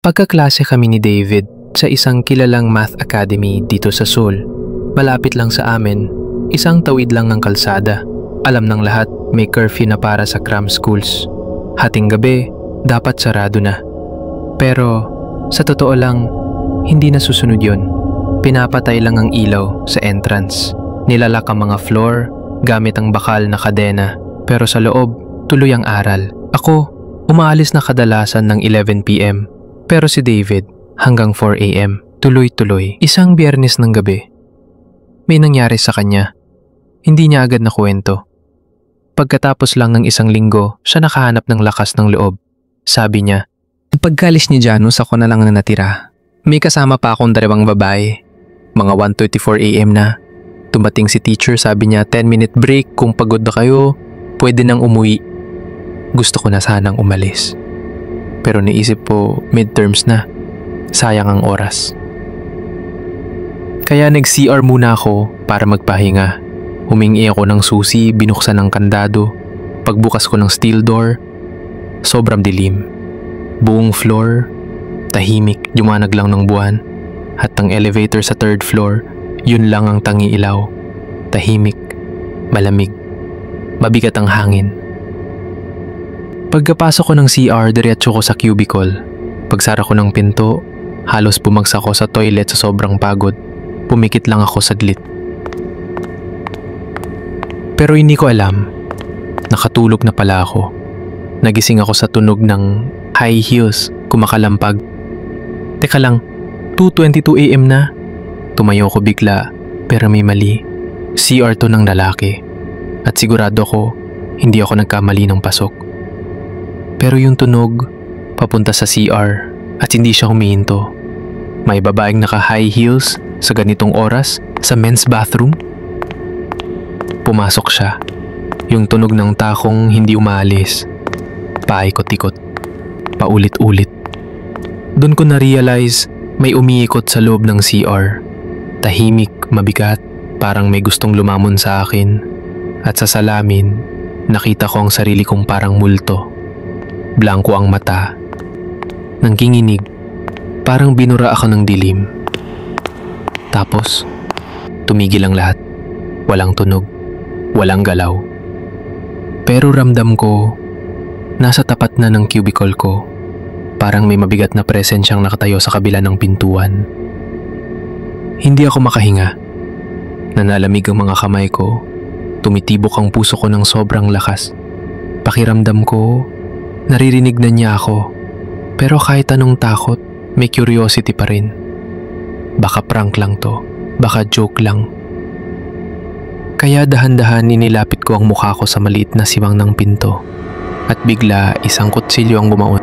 Pagkaklase kami ni David sa isang kilalang math academy dito sa Seoul. Malapit lang sa amin, isang tawid lang ng kalsada. Alam ng lahat may curfew na para sa cram schools. Hating gabi, dapat sarado na. Pero sa totoo lang, hindi na susunod yun. Pinapatay lang ang ilaw sa entrance. Nilalak ang mga floor gamit ang bakal na kadena. Pero sa loob, tuloy ang aral. Ako, umaalis na kadalasan ng 11 PM. Pero si David, hanggang 4 AM, tuloy-tuloy. Isang Biyernes ng gabi, may nangyari sa kanya. Hindi niya agad nakwento. Pagkatapos lang ng isang linggo, siya nakahanap ng lakas ng loob. Sabi niya, "Pagkalis ni Janus, ako na lang na natira. May kasama pa akong dalawang babae. Mga 1:34 AM na. Tumating si teacher, sabi niya 10-minute break, kung pagod na kayo, pwede nang umuwi." Gusto ko na sanang umalis. Pero naisip ko, midterms na. Sayang ang oras. Kaya nag-CR muna ako para magpahinga. Humingi ako ng susi, binuksan ng kandado. Pagbukas ko ng steel door, sobrang dilim. Buong floor, tahimik, liwanag lang ng buwan. At ang elevator sa 3rd floor, yun lang ang tangi ilaw. Tahimik, malamig, mabigat ang hangin. Pagkapasok ko ng CR, diretso ko sa cubicle. Pagsara ko ng pinto, halos bumagsak ako sa toilet sa sobrang pagod. Pumikit lang ako saglit. Pero hindi ko alam, nakatulog na pala ako. Nagising ako sa tunog ng high heels kumakalampag. Teka lang, 2:22 AM na. Tumayo ko bigla, pero may mali. CR to ng lalaki. At sigurado ko, hindi ako nagkamali ng pasok. Pero yung tunog, papunta sa CR at hindi siya humihinto. May babaeng naka-high heels sa ganitong oras sa men's bathroom. Pumasok siya. Yung tunog ng takong hindi umaalis. Paikot-ikot. Paulit-ulit. Doon ko na-realize may umiikot sa loob ng CR. Tahimik, mabigat, parang may gustong lumamon sa akin. At sa salamin, nakita ko ang sarili kong parang multo. Blanko ang mata. Nangkinginig, parang binura ako ng dilim. Tapos, tumigil ang lahat. Walang tunog, walang galaw. Pero ramdam ko, nasa tapat na ng cubicle ko. Parang may mabigat na presensyang nakatayo sa kabila ng pintuan. Hindi ako makahinga. Nanalamig ang mga kamay ko. Tumitibok ang puso ko ng sobrang lakas. Pakiramdam ko, naririnig na niya ako. Pero kahit anong takot, may curiosity pa rin. Baka prank lang to, baka joke lang. Kaya dahan-dahan inilapit ko ang mukha ko sa maliit na siwang ng pinto. At bigla isang kutsilyo ang bumaon.